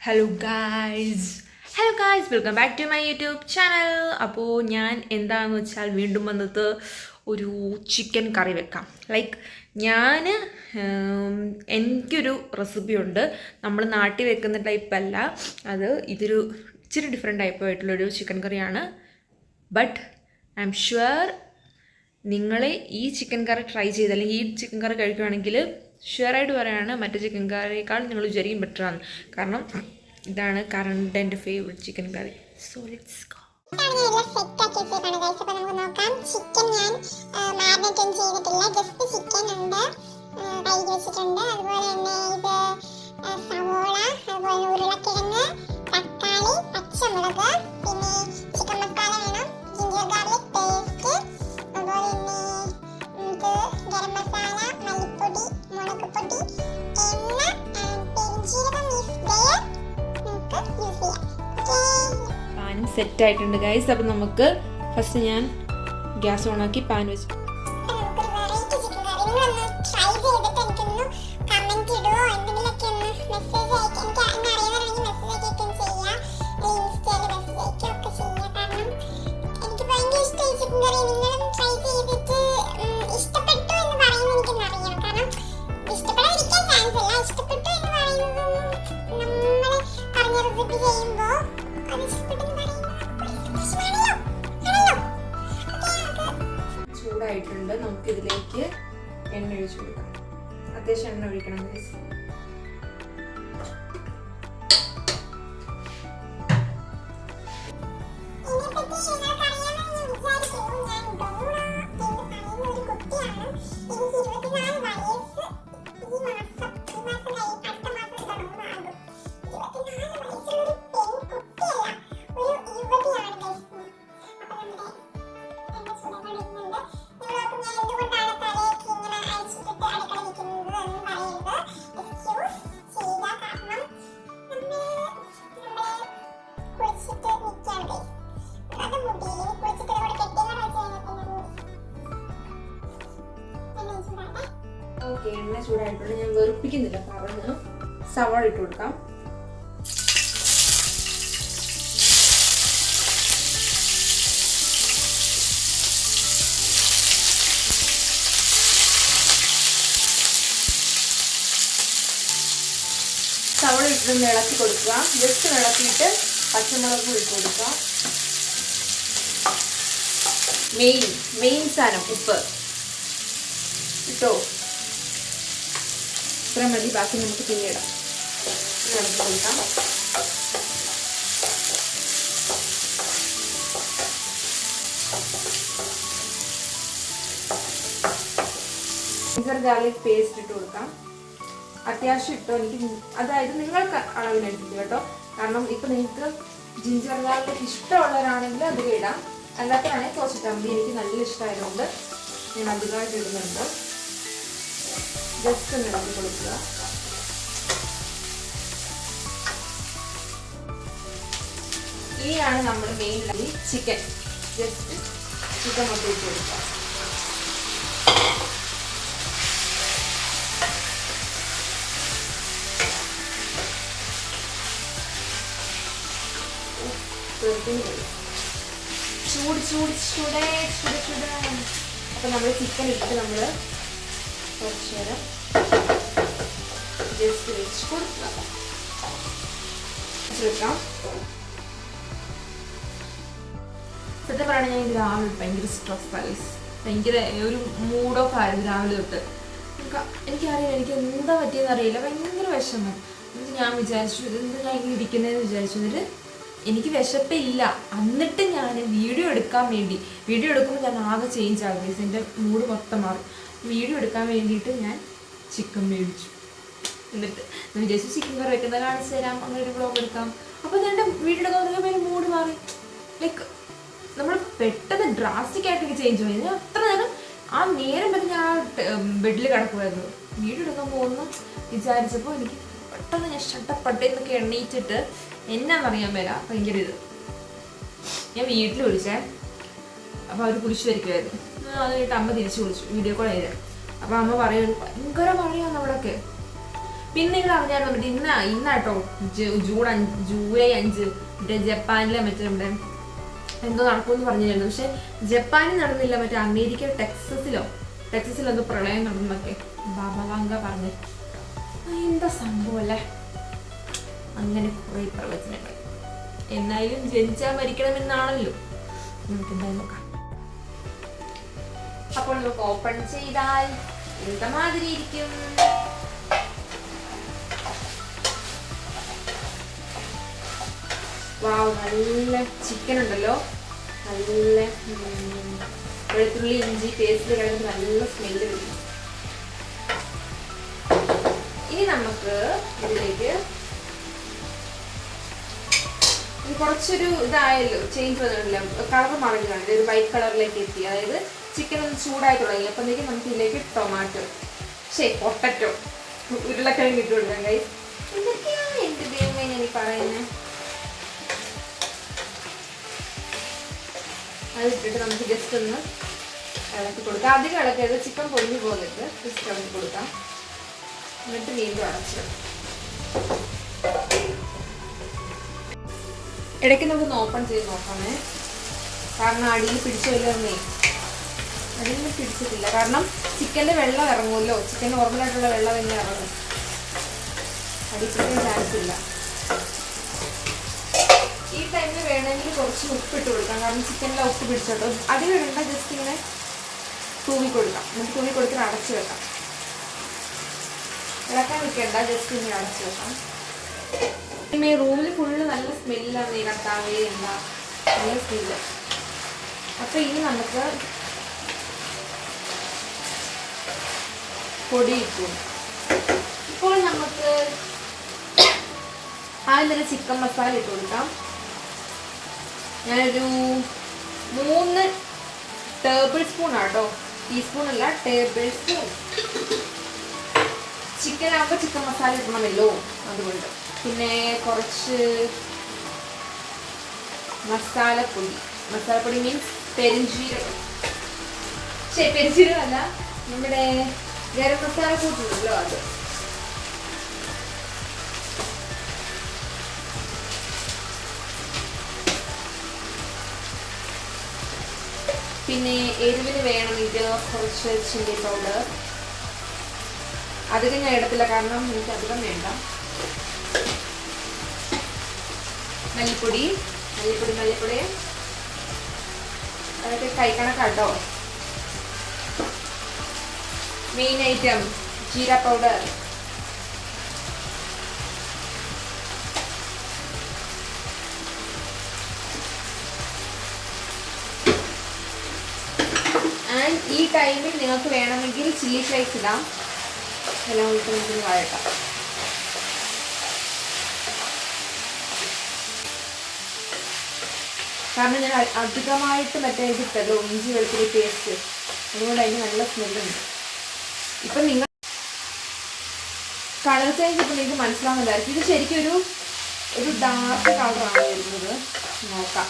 Hello guys welcome back to my YouTube channel. അപ്പോൾ ഞാൻ എന്താണെന്ന് വെച്ചാൽ വീണ്ടും വന്നത് ഒരു ചിക്കൻ കറി വെക്കാം. ഞാൻ എനിക്കൊരു റെസിപ്പി ഉണ്ട്. നമ്മൾ നാട്ടിൽ വെക്കുന്ന ടൈപ്പല്ല, ഇതൊരു ഇച്ചിരി ഡിഫറെൻ്റ് ടൈപ്പ് ആയിട്ടുള്ളൊരു ചിക്കൻ കറിയാണ്. ബട്ട് ഐ എം ഷുവർ നിങ്ങൾ ഈ ചിക്കൻ കറി ട്രൈ ചെയ്ത് അല്ലെങ്കിൽ ഈ ചിക്കൻ കറി കഴിക്കുകയാണെങ്കിൽ ഷുവറായിട്ട് പറയുകയാണ് മറ്റേ ചിക്കൻ കറിയേക്കാൾ നിങ്ങൾ വിചാരിക്കും ബെറ്ററാണ്. കാരണം ഇതാണ് കറണ്ട് എൻ്റെ favourite chicken curry. So let's go. Chicken ഞാൻ മാരിനേറ്റ് ഒന്നും ചെയ്തിട്ടില്ല, ജസ്റ്റ് ചിക്കൻ ഉണ്ട് കഴുകി വെച്ചിട്ടുണ്ട്. അതുപോലെ തന്നെ ഇത് സവോള, അതുപോലെ ഉരുളക്കിഴങ്ങ്, തക്കാളി, പച്ചമുളക്, പിന്നെ ചിക്കൻ മസാല വേണം, ജിഞ്ചർ ഗാർലിക് പേസ്റ്റ്, അതുപോലെ തന്നെ ഇത് ഗരം മസാല, മല്ലിപ്പൊടി, മുളക് പൊടി, എണ്ണ, പെരിഞ്ജീരകം ഈസ് ദെയർ, നമുക്ക് യൂസ് ചെയ്യാം. പാനും സെറ്റ് ആയിട്ടുണ്ട് ഗൈസ്. അപ്പം നമുക്ക് ഫസ്റ്റ് ഞാൻ ഗ്യാസ് ഓണാക്കി പാൻ വെച്ച് ചൂടായിട്ടുണ്ട്. നമുക്കിതിലേക്ക് എണ്ണ ഒഴിച്ചു കൊടുക്കാം. അത്യാവശ്യം എണ്ണ ഒഴിക്കണം ഗൈസ്. ഓക്കെ, എണ്ണ ചൂടായിട്ടുണ്ട്. ഞാൻ വെറുപ്പിക്കുന്നില്ല, പറഞ്ഞു സവാള ഇട്ട് കൊടുക്കാം. സവാള ഇട്ടൊന്ന് ഇളക്കി കൊടുക്കുക. ജസ്റ്റ് ഇളക്കിയിട്ട് പച്ചമുളക് ഇട്ട് കൊടുക്കുക. മെയിൻ സാധനം ഉപ്പ് ഇട്ടോ. ഇത്ര മതി, ബാക്കി നമുക്ക് പിന്നീടാം. നമുക്ക് കൊടുക്കാം. ജിഞ്ചർ ഗാർലിക് പേസ്റ്റ് ഇട്ട് കൊടുക്കാം. അത്യാവശ്യം ഇട്ടോ, എനിക്ക് അതായത് നിങ്ങൾക്ക് അളവിനനുസരിച്ച് കേട്ടോ. കാരണം ഇപ്പം നിങ്ങൾക്ക് ജിഞ്ചർ ഗാർലിക് ഇഷ്ടമുള്ളവരാണെങ്കിൽ അധികം ഇടാം, അല്ലാത്തതാണെങ്കിൽ കുറച്ചിട്ടാൽ മതി. എനിക്ക് നല്ല ഇഷ്ടമായതുകൊണ്ട് ഞാൻ അധികമായിട്ട് ഇടുന്നുണ്ട്. ജസ്റ്റ് ഒന്ന് ഇളക്കി കൊടുക്കുക. ഇനിയാണ് നമ്മൾ മെയിൻ ചിക്കൻ. ജസ്റ്റ് ചിക്കൻ മൊത്തം ഇട്ട് കൊടുക്കുക. അപ്പൊ നമ്മൾ ചിക്കൻ ഇട്ടിട്ട് നമ്മൾ കുറച്ച് നേരം ജസ്റ്റ് വെച്ച് കൊടുക്കാം. സത്യം പറയുകയാണെങ്കിൽ ഞാൻ രാവിലെ ഭയങ്കര സ്ട്രെസ്, ഭയങ്കര ഒരു മൂഡ് ഓഫ് ആയിരുന്നു രാവിലെ തൊട്ട്. എനിക്കറിയില്ല, എനിക്ക് എന്താ പറ്റിയെന്ന് അറിയില്ല, ഭയങ്കര വിഷമം. എന്നിട്ട് ഞാൻ വിചാരിച്ചു ഇതെന്ത് ഞാൻ ഇങ്ങനെ ഇരിക്കുന്നതെന്ന് വിചാരിച്ചു. എന്നിട്ട് എനിക്ക് വിശപ്പില്ല, എന്നിട്ട് ഞാൻ വീഡിയോ എടുക്കുമ്പോൾ ഞാൻ ആകെ ചേഞ്ച് ആകും. എൻ്റെ മൂഡ് മൊത്തം മാറും. വീഡിയോ എടുക്കാൻ വേണ്ടിയിട്ട് ഞാൻ ചിക്കൻ മേടിച്ചു. എന്നിട്ട് ഞാൻ വിചാരിച്ചു ചിക്കൻ കറി വെക്കുന്നത് കാണിച്ചു തരാം, അങ്ങനെ ഒരു വ്ളോഗ് എടുക്കാം. അപ്പോൾ എൻ്റെ വീഡിയോ എടുക്കാൻ മൂഡ് മാറി. നമ്മൾ പെട്ടെന്ന് ഡ്രാസ്റ്റിക് ആയിട്ടൊക്കെ ചേഞ്ച് ആയി. ഞാൻ അത്ര നേരം ആ നേരം വരെ ഞാൻ ആ ബെഡിൽ കിടക്കുമായിരുന്നു. വീഡിയോ എടുക്കുമ്പോൾ ഒന്നും വിചാരിച്ചപ്പോൾ എനിക്ക് പെട്ടെന്ന് ഞാൻ ഷട്ടപ്പട്ടേന്നൊക്കെ എണ്ണീറ്റിട്ട് എന്നാന്നറിയാൻ മേല ഭയങ്കര ഇത്. ഞാൻ വീട്ടിൽ വിളിച്ചേ, അപ്പോൾ അവർ കുളിച്ചു വരിക്കുമായിരുന്നു. അത് കഴിഞ്ഞിട്ട് അമ്മ തിരിച്ചു വിളിച്ചു, വീഡിയോ കോൾ ചെയ്തേ. അപ്പോൾ അമ്മ പറയുന്നത് ഭയങ്കര മഴയാണ് അവിടെയൊക്കെ. പിന്നെ നിങ്ങൾ അറിഞ്ഞായിരുന്നു മറ്റേ ഇന്നാട്ടോ ജൂലൈ 5 മറ്റേ ജപ്പാനിലെ മറ്റേ നമ്മുടെ എന്തോ നടക്കുമെന്ന് പറഞ്ഞിരുന്നു. പക്ഷെ ജപ്പാനിൽ നടന്നില്ല, മറ്റേ അമേരിക്ക ടെക്സസിലോ എന്തോ പ്രളയം നടന്നൊക്കെ ബാബാവാങ്ക പറഞ്ഞു. എന്താ സംഭവം അല്ലേ? അങ്ങനെ കുറെ പ്രവചനങ്ങൾ. എന്നായാലും ജനിച്ചാൽ മരിക്കണമെന്നാണല്ലോ. നമുക്ക് എന്തായാലും നോക്കാം. അപ്പോൾ നമുക്ക് ഓപ്പൺ ചെയ്താൽ എന്താ മാതിരി ഇരിക്കും? വാവ്, നല്ല ചിക്കൻ ഉണ്ടല്ലോ. നല്ല വെളുത്തുള്ളി ഇഞ്ചി പേസ്റ്റ് കിടന്നിട്ട് നല്ല സ്മെല്ല് വരും. ഇനി നമുക്ക് ഇതിലേക്ക് കുറച്ചൊരു ഇതായല്ലോ, ചേഞ്ച് വന്നിട്ടില്ല, കളർ മാറിയിട്ടാണ് ഒരു വൈറ്റ് കളറിലേക്ക് എത്തി. അതായത് ചിക്കൻ ഒന്ന് ചൂടായി തുടങ്ങി. അപ്പോഴത്തേക്കും നമുക്ക് ഇതിലേക്ക് പൊട്ടറ്റോ ഉരുളക്കിഴങ്ങ് ഇട്ട് കൊടുക്കാം. ഗൈസ്, എന്തൊക്കെയാണ് എന്റെ ദൈവമേ ഞാൻ ഈ പറയുന്നത്. അത് ഇട്ടിട്ട് നമുക്ക് ജസ്റ്റ് ഒന്ന് ഇളക്കി കൊടുക്കാം. അധികം ഇളക്കരുത്, ചിക്കൻ പൊടിഞ്ഞു പോകരുത്. ജസ്റ്റ് ഇളക്കി കൊടുക്കാം. എന്നിട്ട് വീണ്ടും അടച്ചിടും. ഇടയ്ക്ക് നമുക്ക് ഓപ്പൺ ചെയ്ത് നോക്കാമേ. കാരണം അടിയിൽ പിടിച്ചില്ലെന്നേ, അടിയിൽ പിടിച്ചിട്ടില്ല. കാരണം ചിക്കൻ്റെ വെള്ളം ഇറങ്ങുമല്ലോ, ചിക്കൻ നോർമലായിട്ടുള്ള വെള്ളം തന്നെ ഇറങ്ങും. അടി പിടിക്കാൻ ചാൻസ് ഇല്ല. ഈ ടൈമിൽ വേണമെങ്കിൽ കുറച്ച് ഉപ്പിട്ട് കൊടുക്കാം, കാരണം ചിക്കനിലെ ഉപ്പ് പിടിച്ചോട്ടോ. അടി വേണ്ട, ജസ്റ്റ് ഇങ്ങനെ തൂവി കൊടുക്കാം. എന്നിട്ട് തൂവി കൊടുത്തിട്ട് അടച്ചു വെക്കാം. ഇളക്കാൻ നിൽക്കേണ്ട, ജസ്റ്റ് ഇങ്ങനെ അടച്ചു വെക്കാം. റൂമിൽ ഫുള്ള് നല്ല സ്മെല്ലാണ്. കത്താവേ എന്താ നല്ല സ്മെല്ല്. അപ്പൊ ഇനി നമുക്ക് പൊടി ഇട്ടു. ഇപ്പോൾ നമുക്ക് ആദ്യം ചിക്കൻ മസാല ഇട്ട് കൊടുക്കാം. ഞാനൊരു 3 ടേബിൾ സ്പൂൺ ആട്ടോ, ടീസ്പൂൺ അല്ല, ടേബിൾ സ്പൂൺ. ചിക്കൻ ആകുമ്പോൾ ചിക്കൻ മസാല ഇടണമല്ലോ, അതുകൊണ്ട്. പിന്നെ കുറച്ച് മസാലപ്പൊടി മീൻസ് പെരിഞ്ജീരകം. പെരിഞ്ജീരകമല്ല, നമ്മുടെ ഗരം മസാല കൂട്ടുണ്ടല്ലോ അത്. പിന്നെ എരിവിന് വേണമെങ്കിൽ കുറച്ച് ചില്ലി പൗഡർ. അധികം ഞാൻ ഇടത്തില്ല, കാരണം എനിക്ക് അധികം വേണ്ട. മല്ലിപ്പൊടി അതൊക്കെ കൈക്കണക്കാട്ടോ. Main item jeera powder. And ഈ ടൈമിൽ നിങ്ങൾക്ക് വേണമെങ്കിൽ ചില്ലി ഫ്ലേക്സ് ഇടാം. എല്ലാം ഉൾക്കൊള്ളിക്കുന്ന വഴട്ടാം. കാരണം ഞാൻ അധികമായിട്ട് മറ്റേ ഇതിട്ടല്ലോ, ഇഞ്ചി വെളുത്തുള്ളി പേസ്റ്റ്, അതുകൊണ്ട് അതിന് നല്ല സ്മെല്ലുണ്ട്. ഇപ്പം നിങ്ങൾ കളർ ചേഞ്ച് ഇപ്പം നിങ്ങൾക്ക് മനസ്സിലാവുന്നതായിരിക്കും. ഇത് ശരിക്കും ഒരു ഡാർക്ക് കളറാണ് വരുന്നത്. നോക്കാം.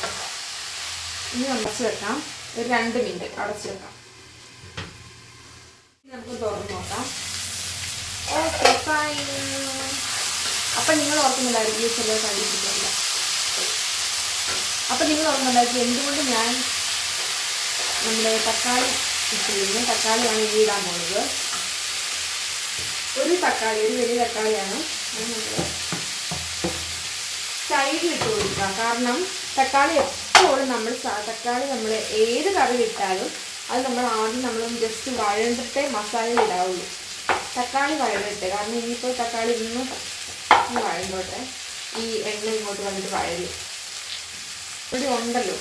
ഇനി അടച്ച് വെക്കാം. ഒരു 2 മിനിറ്റ് അടച്ച് വെക്കാം. നമുക്ക് തുറന്ന് നോക്കാം. Okay, fine. അപ്പം നിങ്ങൾ ഓർക്കുന്നുണ്ടായിരിക്കും ചില കഴിയില്ല. അപ്പം നിങ്ങൾ ഓർക്കുന്നുണ്ടായിരിക്കും എന്തുകൊണ്ട് ഞാൻ നമ്മുടെ തക്കാളി ഇട്ടിരുന്നു. തക്കാളിയാണ് ഇനി ഇടാൻ പോകുന്നത്. ഒരു വലിയ തക്കാളിയാണ്. അത് നമ്മൾ സൈഡിലിട്ട് കൊടുക്കുക. കാരണം തക്കാളി എപ്പോഴും തക്കാളി നമ്മൾ ഏത് കറി ഇട്ടാലും അത് നമ്മൾ ആദ്യം ജസ്റ്റ് വഴണ്ടിട്ടേ മസാലയിൽ ഇടാവുള്ളൂ. തക്കാളി വഴണ്ടിട്ട്, കാരണം ഇനിയിപ്പോൾ തക്കാളി ഇന്ന് വഴണ്ടോട്ടെ. ഈ എണ്ണ ഇങ്ങോട്ട് വന്നിട്ട് വഴരും. ഇവിടെ ഉണ്ടല്ലോ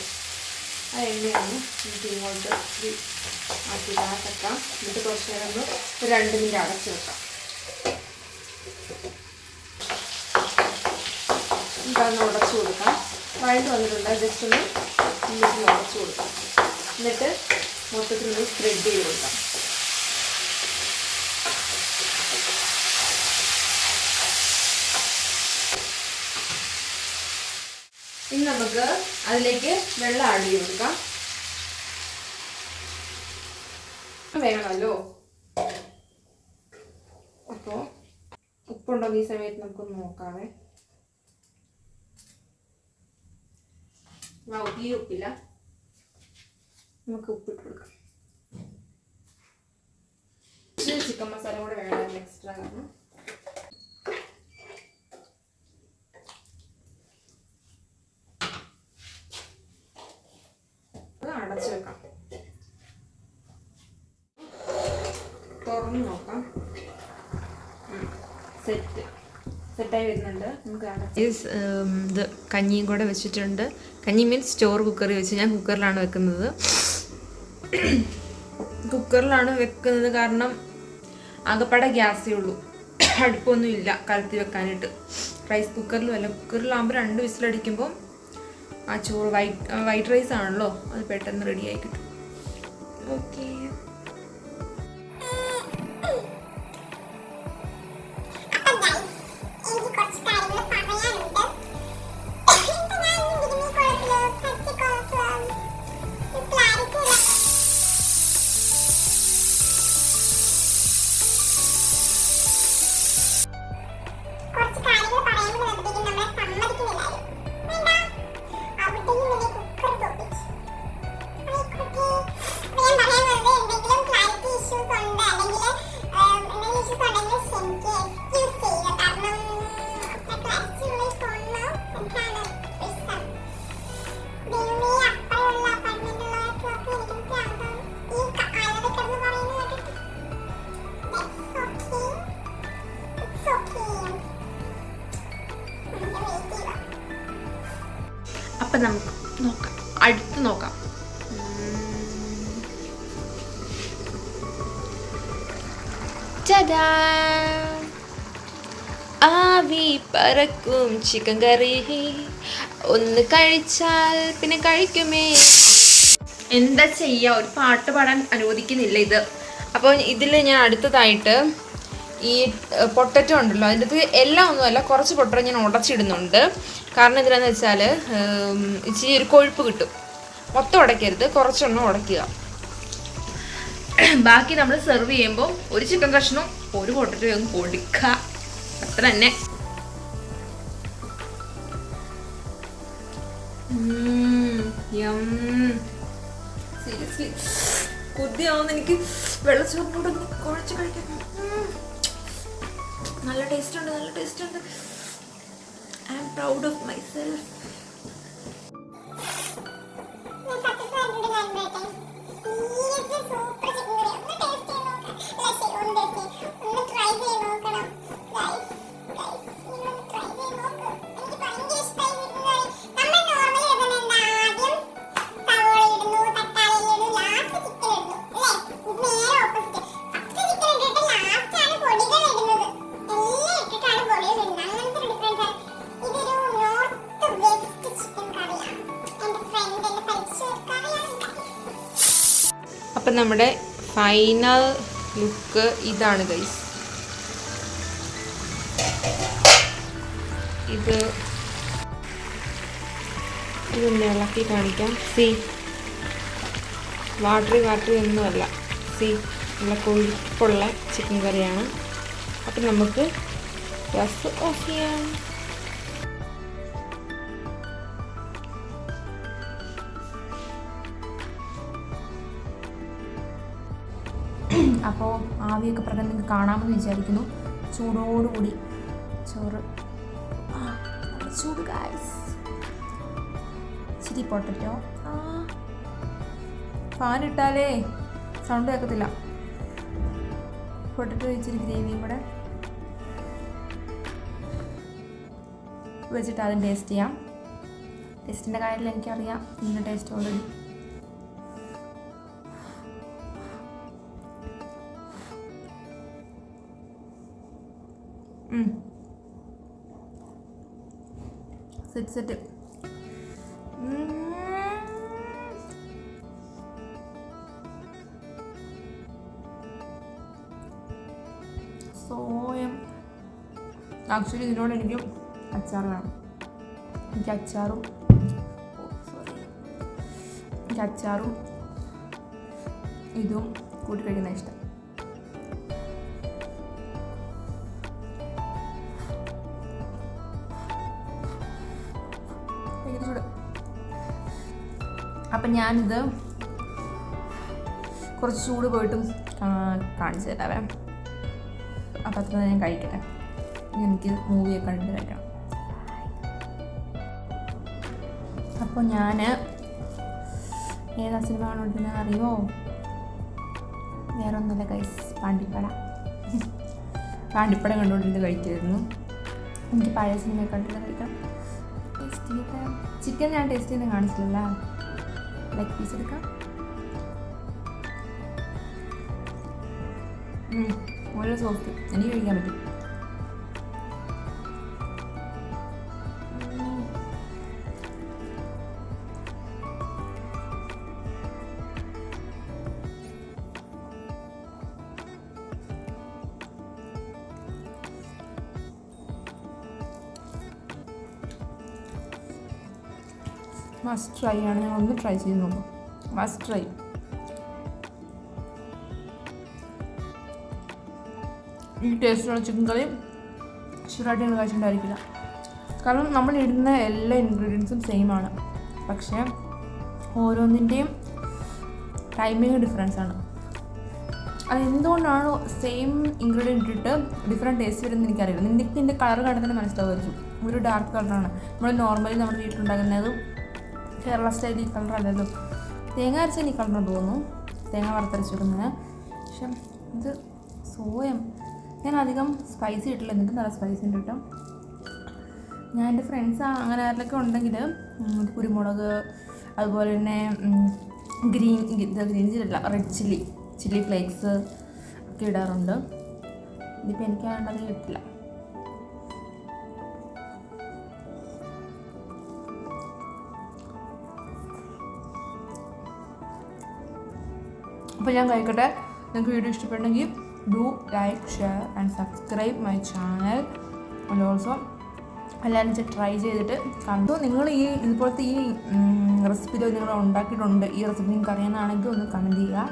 ആ എണ്ണയാണ് നമുക്ക് ഇങ്ങോട്ട് ആക്കി വെക്കാം. എന്നിട്ട് കുറച്ച് നേരം ഒന്ന് 2 മിനിറ്റ് അടച്ച് വെക്കാം. ഇതൊന്ന് ഉടച്ചു കൊടുക്കാം. വഴണ്ട് വന്നിട്ടുണ്ട്, ജസ്റ്റ് ഒന്ന് ഇങ്ങോട്ട് ഉടച്ചു കൊടുക്കാം. എന്നിട്ട് മൊത്തത്തിലൊന്ന് സ്പ്രെഡ് ചെയ്ത് കൊടുക്കാം. ഇനി നമുക്ക് അതിലേക്ക് വെള്ളം ആഡ് ചെയ്ത് കൊടുക്കാം. വേണമല്ലോ. അപ്പോൾ ഉപ്പ് ഉപ്പുണ്ടോ ഈ സമയത്ത് നമുക്കൊന്ന് നോക്കാവേ. തീരെ ഉപ്പില്ല, നമുക്ക് ഉപ്പിട്ട് കൊടുക്കാം. ചിക്കൻ മസാല കൂടെ വേണം എക്സ്ട്രാ കാരണം. അടച്ചു വെക്കാം, തുറന്ന് നോക്കാം. സെറ്റായി വരുന്നുണ്ട്. നമുക്ക് ഇത് കഞ്ഞിയും കൂടെ വെച്ചിട്ടുണ്ട്. കഞ്ഞി മീൻസ് ചോറ് കുക്കറിൽ വെച്ച്, ഞാൻ കുക്കറിലാണ് വെക്കുന്നത്. കുക്കറിലാണ് വെക്കുന്നത് കാരണം ആകപ്പാടെ ഗ്യാസേ ഉള്ളൂ, അടുപ്പൊന്നും ഇല്ല കലത്തി വെക്കാനായിട്ട്. റൈസ് കുക്കറിലും അല്ല, കുക്കറിലാകുമ്പോൾ 2 വിസിലടിക്കുമ്പോൾ ആ ചോറ് വൈറ്റ് റൈസ് ആണല്ലോ, അത് പെട്ടെന്ന് റെഡി ആയി കിട്ടും. ഓക്കെ, അപ്പം നമുക്ക് നോക്കാം, അടുത്ത് നോക്കാം. ആവി പറക്കും ചിക്കൻ കറി, ഒന്ന് കഴിച്ചാൽ പിന്നെ കഴിക്കുമേ. എന്താ ചെയ്യുക, ഒരു പാട്ട് പാടാൻ അനുവദിക്കുന്നില്ല ഇത്. അപ്പോൾ ഇതിൽ ഞാൻ അടുത്തതായിട്ട് ഈ പൊട്ടറ്റോ ഉണ്ടല്ലോ, അതിൻ്റെ അകത്ത് എല്ലാം ഒന്നുമല്ല, കുറച്ച് പൊട്ടറ്റോ ഞാൻ ഉടച്ചിടുന്നുണ്ട്. കാരണം എന്തിനാന്ന് വെച്ചാൽ ഇച്ചിരി ഒരു കൊഴുപ്പ് കിട്ടും. മൊത്തം ഉടയ്ക്കരുത്, കുറച്ചൊന്നും ഉടയ്ക്കുക. ബാക്കി നമ്മൾ സെർവ് ചെയ്യുമ്പോൾ ഒരു ചിക്കൻ കഷ്ണവും ഒരു പൊട്ടറ്റോ ഒന്ന് കൊടുക്കുക, അത്ര തന്നെ. സീരിയസ്ലി കൊതിയാവുന്ന എനിക്ക് വെള്ളച്ചോറിനോട് കുഴച്ച് കഴിക്കാൻ. നല്ല ടേസ്റ്റ് ഉണ്ട്, നല്ല ടേസ്റ്റ് ഉണ്ട്. I am proud of myself. അപ്പം നമ്മുടെ ഫൈനൽ ലുക്ക് ഇതാണ് ഗൈസ്. ഇതൊന്ന് ഇളക്കി കാണിക്കാം. സി വാട്ടറി ഒന്നുമല്ല, സി നല്ല കൊഴുപ്പുള്ള ചിക്കൻ കറിയാണ്. അപ്പം നമുക്ക് ഗ്യാസ് ഓഫ് ചെയ്യാം. അപ്പോൾ ആവിയൊക്കെ പ്രകടനം നിങ്ങൾക്ക് കാണാമെന്ന് വിചാരിക്കുന്നു. ചൂടോടുകൂടി ചോറ്, ചൂട് ഗൈസ്. ഇച്ചിരി പൊട്ടറ്റോ, ഫാൻ ഇട്ടാലേ സൗണ്ട് കേൾക്കത്തില്ല. പൊട്ടറ്റോ ഇച്ചിരി ഗ്രേവിയും കൂടെ വെച്ചിട്ട് അതും ടേസ്റ്റ് ചെയ്യാം. ടേസ്റ്റിൻ്റെ കാര്യത്തിൽ എനിക്കറിയാം ഇതിൻ്റെ taste already. Set Soyam. Actually ഇതിനോട് എനിക്ക് അച്ചാർ വേണം. എനിക്ക് അച്ചാറും ഇതും കൂട്ടി കഴിക്കുന്ന ഇഷ്ടം. അപ്പം ഞാനിത് കുറച്ച് ചൂട് പോയിട്ടും കാണിച്ചു തരാവേ. അപ്പം അത്ര ഞാൻ കഴിക്കട്ടെ. എനിക്ക് മൂവിയൊക്കെ കണ്ടിട്ട് കഴിക്കണം. അപ്പോൾ ഞാൻ ഏതാ സിനിമ കണ്ടുകൊണ്ടിരുന്നത് അറിയോ? വേറെ ഒന്നുമില്ല ഗൈസ്, പാണ്ടിപ്പടം കണ്ടുകൊണ്ടിരുന്ന് കഴിക്കായിരുന്നു. എനിക്ക് പഴയ സിനിമയൊക്കെ കണ്ടിട്ട് കഴിക്കാം. ടേസ്റ്റ് ചെയ്തിട്ട് ചിക്കൻ ഞാൻ ടേസ്റ്റ് ചെയ്യുന്നത് കാണിച്ചില്ല. ലെഗ് പീസ് എടുക്കാം. വളരെ സോഫ്റ്റ്, എനിക്ക് കഴിക്കാൻ പറ്റും. മസ്റ്റ് ട്രൈ ആണ്. ഞാൻ ഒന്ന് ട്രൈ ചെയ്ത് നോക്കും. Must try. ഈ ടേസ്റ്റുള്ള ചിക്കൻ കറി ഷുറായിട്ട് നിങ്ങൾ കഴിച്ചിട്ടുണ്ടായിരിക്കില്ല. കാരണം നമ്മൾ ഇടുന്ന എല്ലാ ഇൻഗ്രീഡിയൻസും സെയിം ആണ്, പക്ഷേ ഓരോന്നിൻ്റെയും ടൈമിങ് ഡിഫറൻസ് ആണ്. അതെന്തുകൊണ്ടാണ് സെയിം ഇൻഗ്രീഡിയൻറ്റ് ഇട്ടിട്ട് ഡിഫറെൻറ്റ് ടേസ്റ്റ് വരുന്നത് എനിക്കറിയില്ല. നിൻ്റെ കളർ കണ്ടാൽ തന്നെ മനസ്സിലാവുമായിരിക്കും. ഒരു ഡാർക്ക് കളറാണ്. നമ്മൾ നോർമലി നമ്മുടെ വീട്ടിലുണ്ടാകുന്നത് കേരള സ്റ്റൈൽ ഈ കളർ അല്ലല്ലോ. തേങ്ങ അരച്ചാൽ ഈ കളറിന് തോന്നുന്നു, തേങ്ങ വറുത്തരച്ച് വെക്കുന്നത്. പക്ഷെ ഇത് സോയം. ഞാൻ അധികം സ്പൈസി ഇട്ടില്ല, എന്നിട്ട് നല്ല സ്പൈസി ഉണ്ട് കേട്ടോ. ഞാൻ എൻ്റെ ഫ്രണ്ട്സ് അങ്ങനെ ആരിലൊക്കെ ഉണ്ടെങ്കിൽ കുരുമുളക്, അതുപോലെ തന്നെ ഗ്രീൻ ചില്ലല്ല റെഡ് ചില്ലി ഫ്ലേക്സ് ഒക്കെ ഇടാറുണ്ട്. ഇതിപ്പോൾ എനിക്ക് വേണ്ടത് കിട്ടില്ല. അപ്പോൾ ഞാൻ കഴിക്കട്ടെ. നിങ്ങൾക്ക് വീഡിയോ ഇഷ്ടപ്പെട്ടെങ്കിൽ do like, share and subscribe my channel. And also എല്ലാവരും ട്രൈ ചെയ്തിട്ട് കണ്ടു. നിങ്ങൾ ഇതുപോലത്തെ ഈ റെസിപ്പിയിൽ നിങ്ങൾ ഉണ്ടാക്കിയിട്ടുണ്ട്, ഈ റെസിപ്പി നിങ്ങൾക്ക് അറിയാവുന്നതാണെങ്കിൽ ഒന്ന് കമൻറ്റ് ചെയ്യുക.